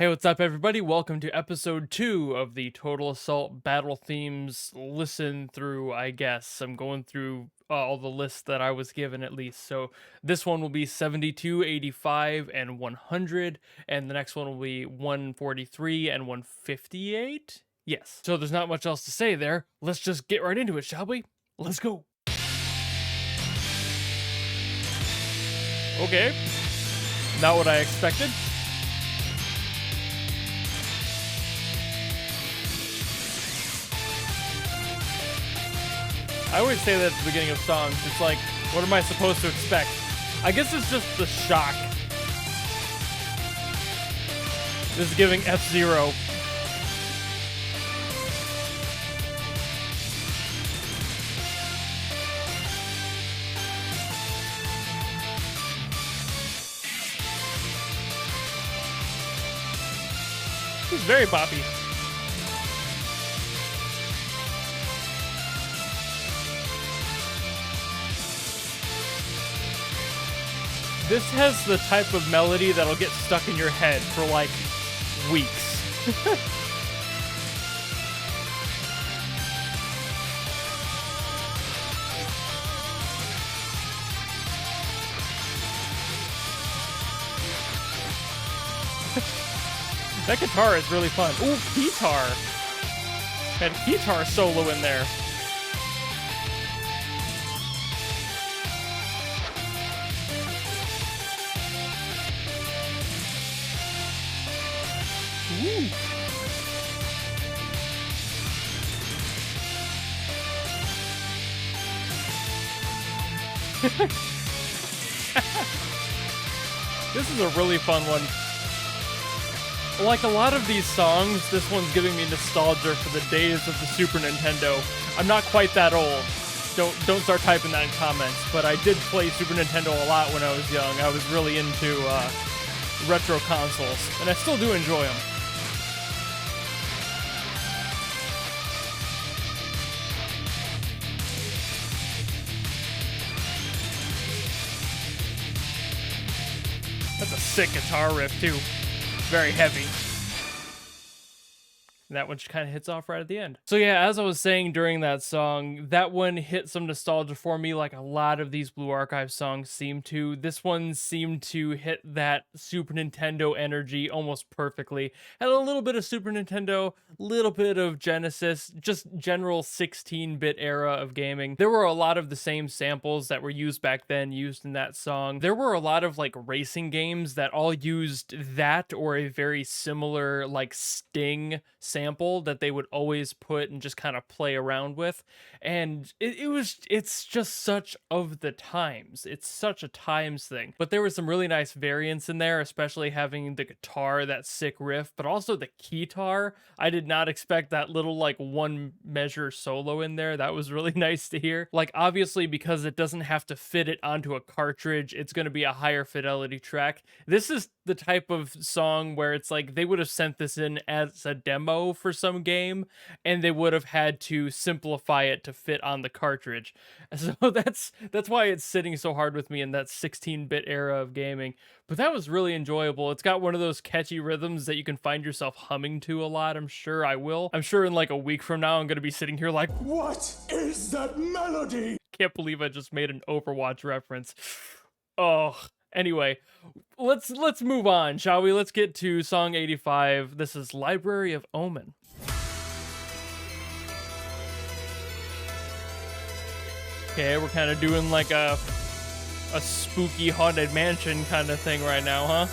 Hey, what's up, everybody? Welcome to episode 2 of the Total Assault Battle Themes listen through, I guess. I'm going through all the lists that I was given, at least. So this one will be 72, 85, and 100, and the next one will be 143 and 158? Yes. So there's not much else to say there. Let's just get right into it, shall we? Let's go. Okay. Not what I expected. I always say that at the beginning of songs. It's like, what am I supposed to expect? I guess it's just the shock. This is giving F-Zero. He's very boppy. This has the type of melody that'll get stuck in your head for like weeks. That guitar is really fun. Ooh, guitar. Had guitar solo in there. Ooh. This is a really fun one. Like a lot of these songs, this one's giving me nostalgia for the days of the Super Nintendo. I'm not quite that old. Don't start typing that in comments, but I did play Super Nintendo a lot when I was young. I was really into retro consoles, and I still do enjoy them. That's a sick guitar riff, too. Very heavy. And that one just kind of hits off right at the end. So yeah, as I was saying during that song, that one hit some nostalgia for me like a lot of these Blue Archive songs seem to. This one seemed to hit that Super Nintendo energy almost perfectly. Had a little bit of Super Nintendo, little bit of Genesis, just general 16-bit era of gaming. There were a lot of the same samples that were used back then used in that song. There were a lot of like racing games that all used that or a very similar like Sting sample that they would always put and just kind of play around with, and it's just such of the times. It's such a times thing. But there was some really nice variants in there, especially having the guitar, that sick riff, but also the keytar. I did not expect that little like one measure solo in there. That was really nice to hear. Like, obviously, because it doesn't have to fit it onto a cartridge, it's going to be a higher fidelity track. This is the type of song where it's like they would have sent this in as a demo for some game, and they would have had to simplify it to fit on the cartridge. So that's why it's sitting so hard with me in that 16-bit era of gaming. But that was really enjoyable. It's got one of those catchy rhythms that you can find yourself humming to a lot. I'm sure I will. I'm sure in like a week from now I'm gonna be sitting here like, what is that melody? Can't believe I just made an Overwatch reference. Oh. Anyway, let's move on, shall we? Let's get to song 85. This is Library of Omen. Okay, we're kind of doing like a spooky haunted mansion kind of thing right now, huh?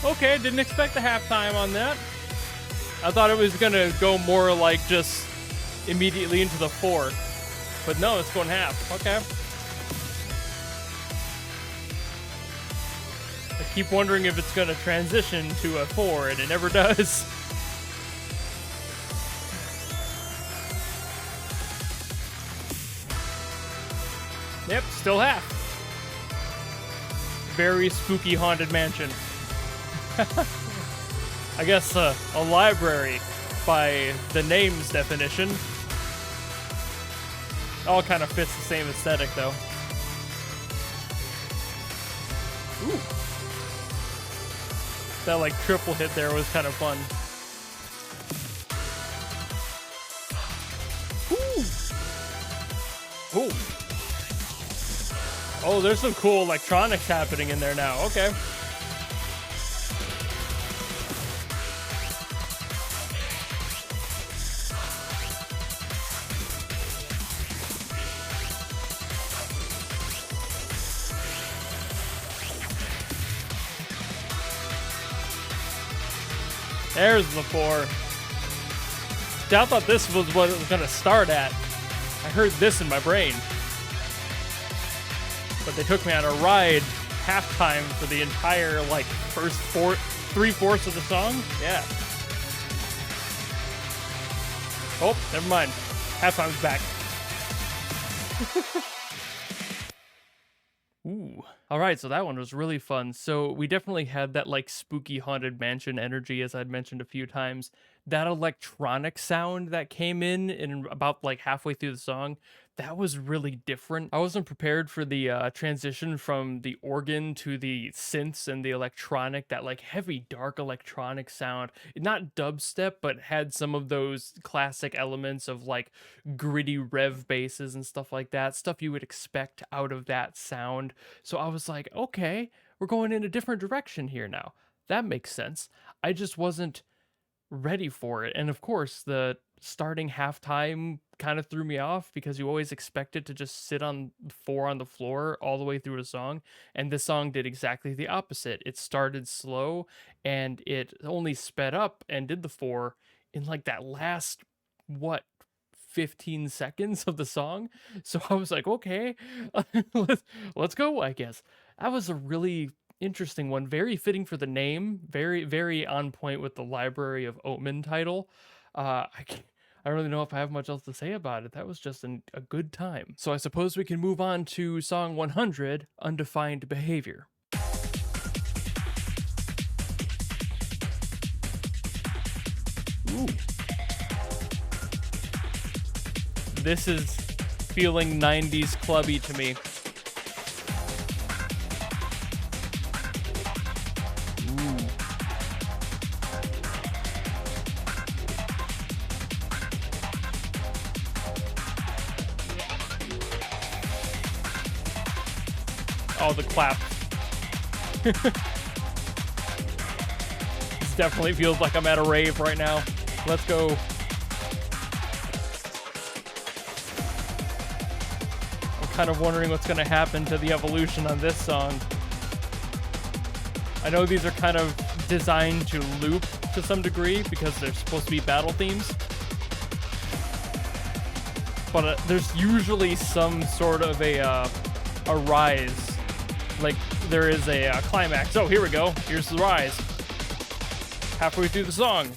Okay, didn't expect the halftime on that. I thought it was gonna go more like just immediately into the 4. But no, it's going half. Okay. I keep wondering if it's gonna transition to a 4, and it never does. Yep, still half. Very spooky haunted mansion. I guess a library by the name's definition. All kind of fits the same aesthetic though. Ooh. That like triple hit there was kind of fun. Ooh. Ooh. Oh, there's some cool electronics happening in there now. Okay. There's the 4. See, I thought this was what it was gonna start at. I heard this in my brain. But they took me on a ride halftime for the entire first 3/4 of the song. Yeah. Oh, never mind. Halftime's back. Ooh. All right, so that one was really fun. So we definitely had that spooky haunted mansion energy, as I'd mentioned a few times. That electronic sound that came in about halfway through the song, that was really different. I wasn't prepared for the transition from the organ to the synths and the electronic, that heavy dark electronic sound. Not dubstep, but had some of those classic elements of gritty rev basses and stuff like that, stuff you would expect out of that sound. So I was like, okay, we're going in a different direction here now. That makes sense. I just wasn't ready for it. And of course, the starting halftime kind of threw me off because you always expect it to just sit on 4 on the floor all the way through a song. And this song did exactly the opposite. It started slow and it only sped up and did the 4 in that last, 15 seconds of the song. So I was like, okay, let's go, I guess. That was a really interesting one. Very fitting for the name. Very, very on point with the Library of Omen title. I don't really know if I have much else to say about it. That was just a good time. So I suppose we can move on to song 100, Undefined Behavior. Ooh. This is feeling 90s clubby to me. Ooh. Oh, the clap. This definitely feels like I'm at a rave right now. Let's go. Kind of wondering what's going to happen to the evolution on this song. I know these are kind of designed to loop to some degree because they're supposed to be battle themes, but there's usually some sort of a rise, there is a climax. Oh, here we go. Here's the rise. Halfway through the song.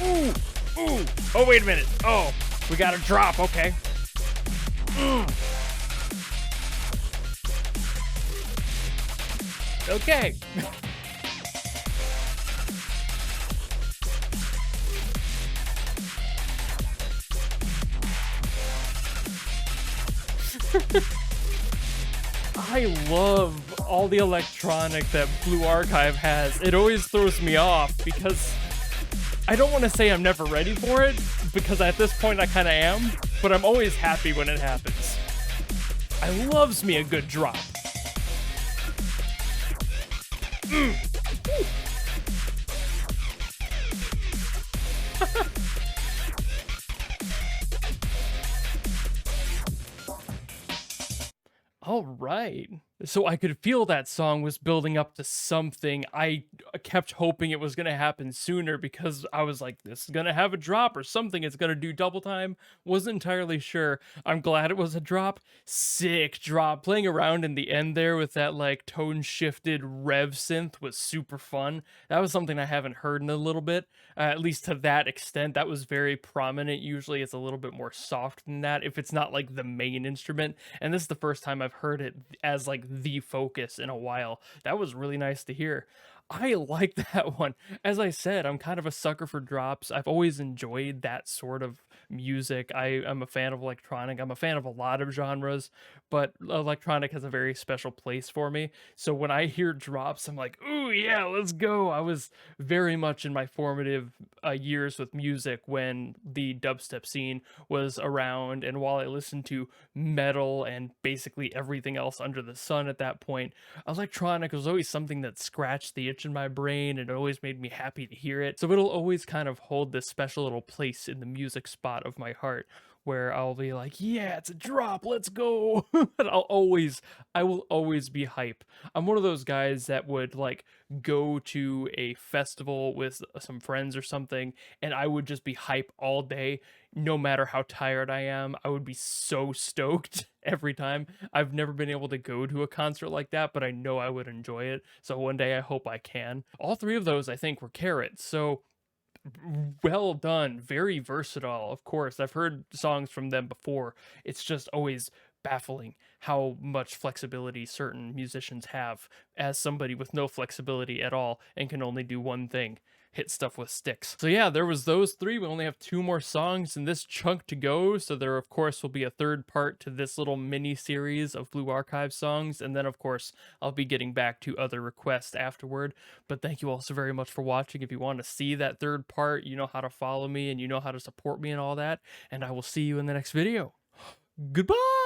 Ooh, ooh. Oh, wait a minute. Oh, we got a drop. Okay. Okay. I love all the electronic that Blue Archive has. It always throws me off because I don't want to say I'm never ready for it, because at this point I kind of am, but I'm always happy when it happens. I loves me a good drop. All right. So I could feel that song was building up to something. I kept hoping it was going to happen sooner because I was like, this is going to have a drop or something. It's going to do double time. Wasn't entirely sure. I'm glad it was a drop. Sick drop. Playing around in the end there with that tone shifted rev synth was super fun. That was something I haven't heard in a little bit, at least to that extent. That was very prominent. Usually it's a little bit more soft than that if it's not the main instrument. And this is the first time I've heard it as like the focus in a while. That was really nice to hear. I like that one. As I said, I'm kind of a sucker for drops. I've always enjoyed that sort of music. I'm a fan of electronic. I'm a fan of a lot of genres, but electronic has a very special place for me. So when I hear drops, I'm like, ooh, yeah, let's go. I was very much in my formative years with music when the dubstep scene was around. And while I listened to metal and basically everything else under the sun at that point, electronic was always something that scratched the itch in my brain and it always made me happy to hear it. So it'll always kind of hold this special little place in the music spot of my heart where I'll be like, yeah, it's a drop, let's go. And I will always be hype. I'm one of those guys that would like go to a festival with some friends or something, and I would just be hype all day, no matter how tired I am. I would be so stoked every time. I've never been able to go to a concert like that, but I know I would enjoy it. So one day I hope I can. All three of those I think were KARUT. So well done, very versatile. Of course, I've heard songs from them before. It's just always baffling how much flexibility certain musicians have as somebody with no flexibility at all and can only do one thing: hit stuff with sticks. So yeah, there was those three. We only have two more songs in this chunk to go, so there of course will be a third part to this little mini series of Blue Archive songs, and then of course I'll be getting back to other requests afterward. But thank you all so very much for watching. If you want to see that third part, you know how to follow me and you know how to support me and all that, and I will see you in the next video. Goodbye!